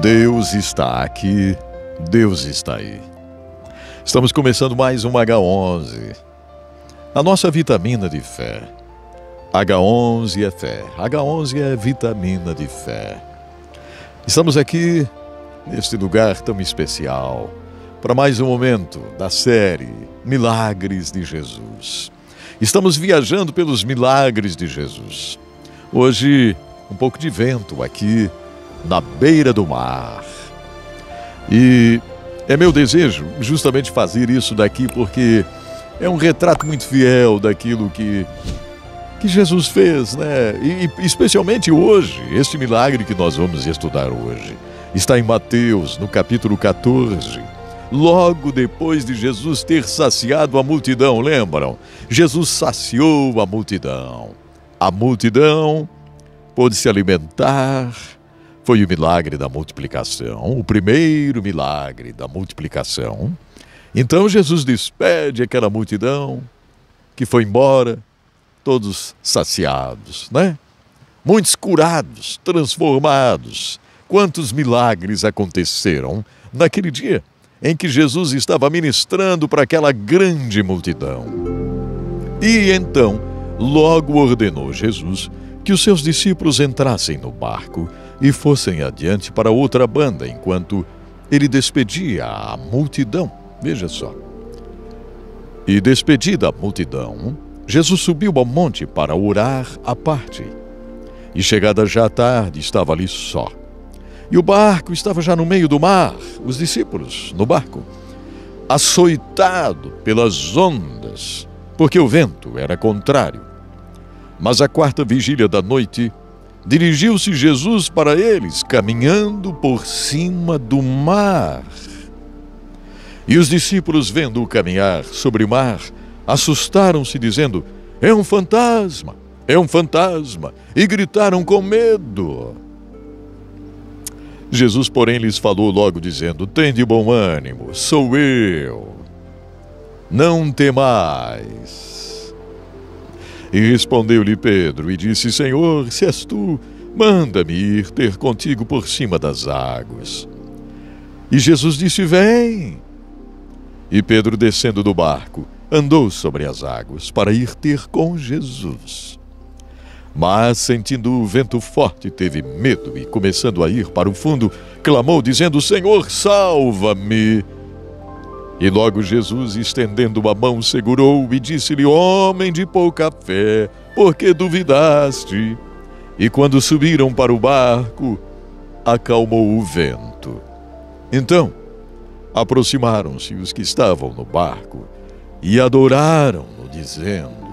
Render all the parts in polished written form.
Deus está aqui, Deus está aí. Estamos começando mais um H11, a nossa vitamina de fé. H11 é fé, H11 é vitamina de fé. Estamos aqui, neste lugar tão especial, para mais um momento da série Milagres de Jesus. Estamos viajando pelos milagres de Jesus. Hoje, um pouco de vento aqui, na beira do mar. E é meu desejo justamente fazer isso daqui porque é um retrato muito fiel daquilo que Jesus fez, né? E especialmente hoje, este milagre que nós vamos estudar hoje, está em Mateus, no capítulo 14. Logo depois de Jesus ter saciado a multidão, lembram? Jesus saciou a multidão. A multidão pôde se alimentar. Foi o milagre da multiplicação, o primeiro milagre da multiplicação. Então Jesus despede aquela multidão que foi embora, todos saciados, né? Muitos curados, transformados. Quantos milagres aconteceram naquele dia em que Jesus estava ministrando para aquela grande multidão. E então, logo ordenou Jesus que os seus discípulos entrassem no barco e fossem adiante para outra banda, enquanto ele despedia a multidão. Veja só. E despedida a multidão, Jesus subiu ao monte para orar à parte. E chegada já a tarde, estava ali só. E o barco estava já no meio do mar, os discípulos no barco, açoitado pelas ondas, porque o vento era contrário. Mas à quarta vigília da noite, dirigiu-se Jesus para eles, caminhando por cima do mar. E os discípulos, vendo-o caminhar sobre o mar, assustaram-se, dizendo: é um fantasma, é um fantasma, e gritaram com medo. Jesus, porém, lhes falou logo, dizendo: tende bom ânimo, sou eu, não temais. E respondeu-lhe Pedro e disse: Senhor, se és tu, manda-me ir ter contigo por cima das águas. E Jesus disse: vem. E Pedro, descendo do barco, andou sobre as águas para ir ter com Jesus. Mas, sentindo o vento forte, teve medo e, começando a ir para o fundo, clamou, dizendo: Senhor, salva-me. E logo Jesus, estendendo a mão, segurou e disse-lhe: homem de pouca fé, por que duvidaste? E quando subiram para o barco, acalmou o vento. Então, aproximaram-se os que estavam no barco e adoraram-no, dizendo: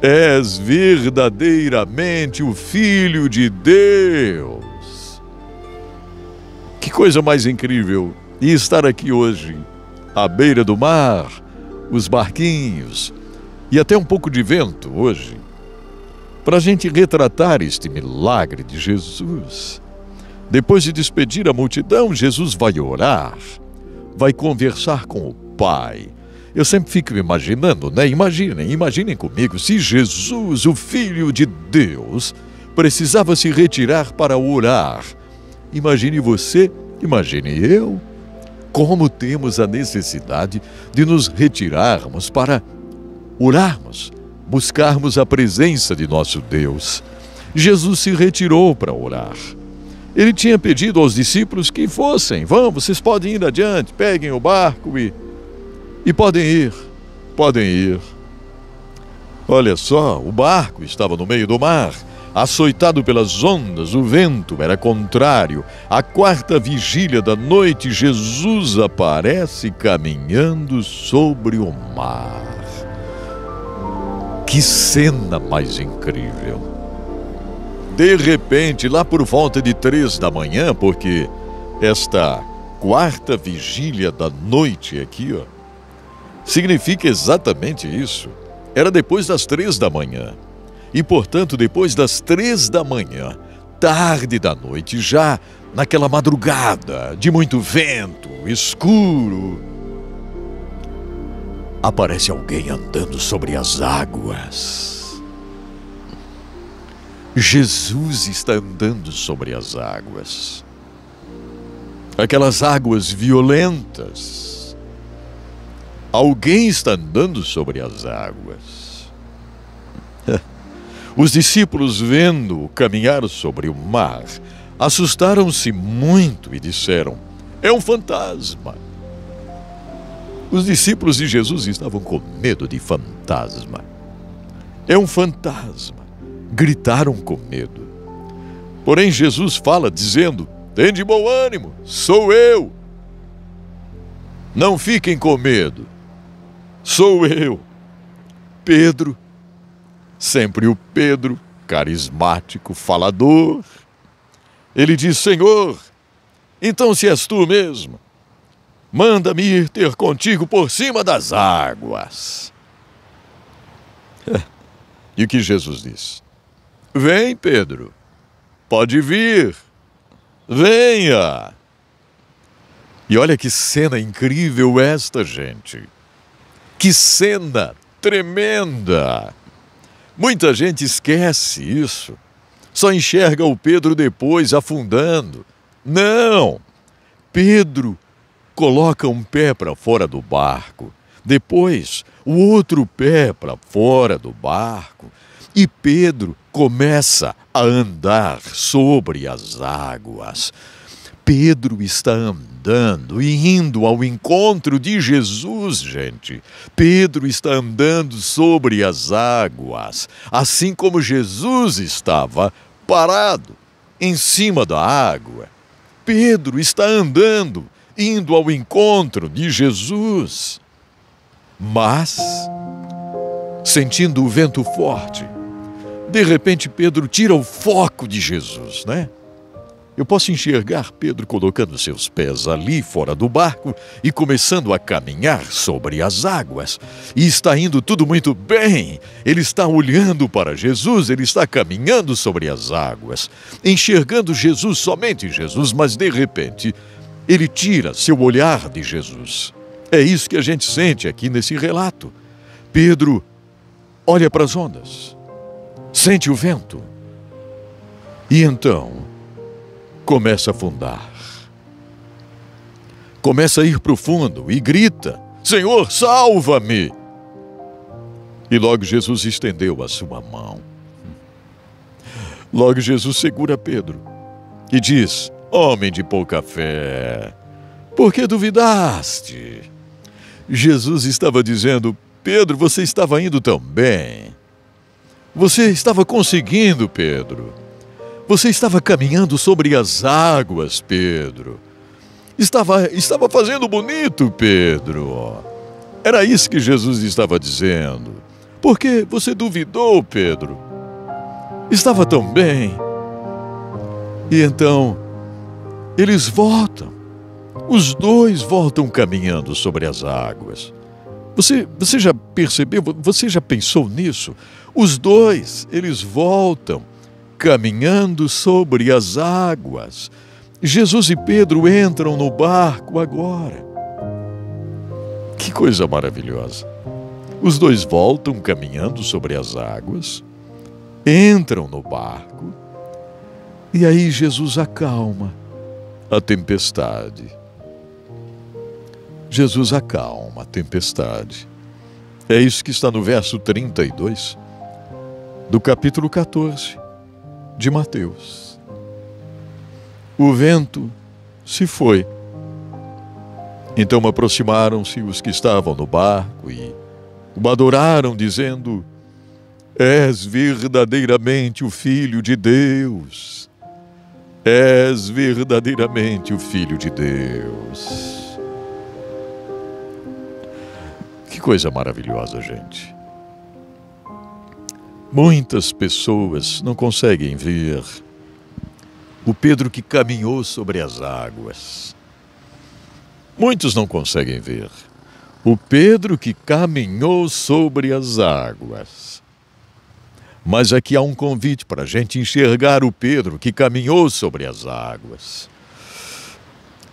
és verdadeiramente o Filho de Deus. Que coisa mais incrível! E estar aqui hoje, à beira do mar, os barquinhos e até um pouco de vento hoje, para a gente retratar este milagre de Jesus. Depois de despedir a multidão, Jesus vai orar, vai conversar com o Pai. Eu sempre fico imaginando, né? Imaginem comigo, se Jesus, o Filho de Deus, precisava se retirar para orar. Imagine você, imagine eu, como temos a necessidade de nos retirarmos para orarmos, buscarmos a presença de nosso Deus. Jesus se retirou para orar. Ele tinha pedido aos discípulos que fossem: vamos, vocês podem ir adiante, peguem o barco e podem ir. Olha só, o barco estava no meio do mar, açoitado pelas ondas, o vento era contrário. À quarta vigília da noite, Jesus aparece caminhando sobre o mar. Que cena mais incrível! De repente, lá por volta de 3 da manhã, porque esta quarta vigília da noite aqui, ó, significa exatamente isso. Era depois das 3 da manhã. E, portanto, depois das 3 da manhã, tarde da noite, já naquela madrugada de muito vento, escuro, aparece alguém andando sobre as águas. Jesus está andando sobre as águas. aquelas águas violentas. Alguém está andando sobre as águas. Os discípulos, vendo-o caminhar sobre o mar, assustaram-se muito e disseram: é um fantasma. Os discípulos de Jesus estavam com medo de fantasma. É um fantasma. Gritaram com medo. Porém, Jesus fala dizendo: tende bom ânimo, sou eu. Não fiquem com medo. Sou eu. Pedro, sempre o Pedro, carismático, falador. Ele diz: Senhor, então se és tu mesmo, manda-me ir ter contigo por cima das águas. E o que Jesus diz? Vem, Pedro, pode vir, venha. E olha que cena incrível esta, gente. Que cena tremenda. Muita gente esquece isso. Só enxerga o Pedro depois afundando. Não! Pedro coloca um pé para fora do barco, depois o outro pé para fora do barco, e Pedro começa a andar sobre as águas. Pedro está andando e indo ao encontro de Jesus, gente. Pedro está andando sobre as águas, assim como Jesus estava parado em cima da água. Pedro está andando, indo ao encontro de Jesus. Mas, sentindo o vento forte, de repente Pedro tira o foco de Jesus, né? Eu posso enxergar Pedro colocando seus pés ali fora do barco e começando a caminhar sobre as águas. E está indo tudo muito bem. Ele está olhando para Jesus, ele está caminhando sobre as águas, enxergando Jesus, somente Jesus, mas de repente ele tira seu olhar de Jesus. É isso que a gente sente aqui nesse relato. Pedro olha para as ondas, sente o vento e então começa a afundar. Começa a ir para o fundo e grita: Senhor, salva-me! E logo Jesus estendeu a sua mão. Logo Jesus segura Pedro e diz: homem de pouca fé, por que duvidaste? Jesus estava dizendo: Pedro, você estava indo tão bem. Você estava conseguindo, Pedro. Você estava caminhando sobre as águas, Pedro. Estava fazendo bonito, Pedro. Era isso que Jesus estava dizendo. Por que você duvidou, Pedro? Estava tão bem. E então, eles voltam. Os dois voltam caminhando sobre as águas. Você já percebeu? Você já pensou nisso? Os dois, eles voltam caminhando sobre as águas. Jesus e Pedro entram no barco agora. Que coisa maravilhosa! Os dois voltam caminhando sobre as águas, entram no barco, e aí Jesus acalma a tempestade. Jesus acalma a tempestade. É isso que está no verso 32 do capítulo 14 de Mateus. O vento se foi. Então aproximaram-se os que estavam no barco e o adoraram, dizendo: És verdadeiramente o Filho de Deus. És verdadeiramente o Filho de Deus. Que coisa maravilhosa, gente. Muitas pessoas não conseguem ver o Pedro que caminhou sobre as águas. Muitos não conseguem ver o Pedro que caminhou sobre as águas. Mas aqui há um convite para a gente enxergar o Pedro que caminhou sobre as águas.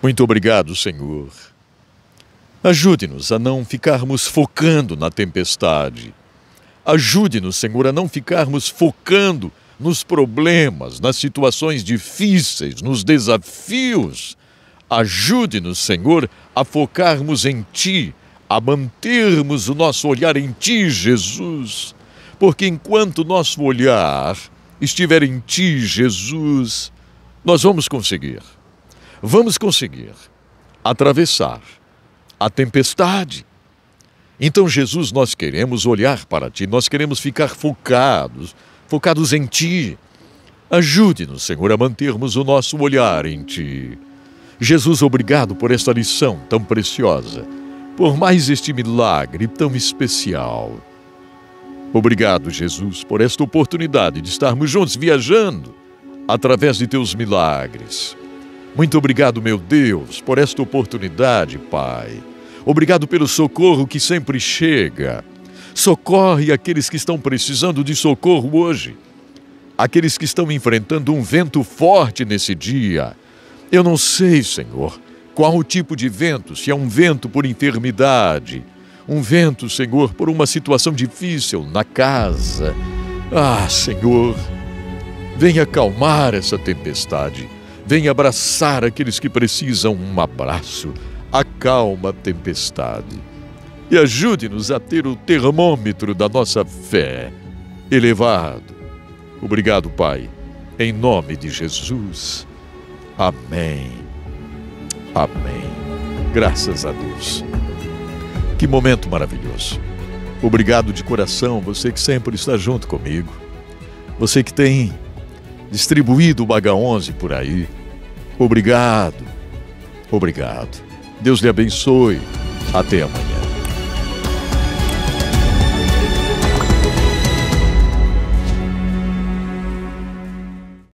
Muito obrigado, Senhor. Ajude-nos a não ficarmos focando na tempestade. Ajude-nos, Senhor, a não ficarmos focando nos problemas, nas situações difíceis, nos desafios. Ajude-nos, Senhor, a focarmos em Ti, a mantermos o nosso olhar em Ti, Jesus. Porque enquanto nosso olhar estiver em Ti, Jesus, nós vamos conseguir atravessar a tempestade. Então, Jesus, nós queremos olhar para Ti, nós queremos ficar focados em Ti. Ajude-nos, Senhor, a mantermos o nosso olhar em Ti. Jesus, obrigado por esta lição tão preciosa, por mais este milagre tão especial. Obrigado, Jesus, por esta oportunidade de estarmos juntos viajando através de Teus milagres. Muito obrigado, meu Deus, por esta oportunidade, Pai. Obrigado pelo socorro que sempre chega. Socorre aqueles que estão precisando de socorro hoje. Aqueles que estão enfrentando um vento forte nesse dia. Eu não sei, Senhor, qual o tipo de vento, se é um vento por enfermidade, um vento, Senhor, por uma situação difícil na casa. Ah, Senhor, venha acalmar essa tempestade. Venha abraçar aqueles que precisam um abraço. Acalma a tempestade. E ajude-nos a ter o termômetro da nossa fé elevado. Obrigado, Pai, em nome de Jesus. Amém. Amém. Graças a Deus. Que momento maravilhoso. Obrigado de coração, você que sempre está junto comigo. Você que tem distribuído o H11 por aí. Obrigado. Obrigado. Deus lhe abençoe. Até amanhã.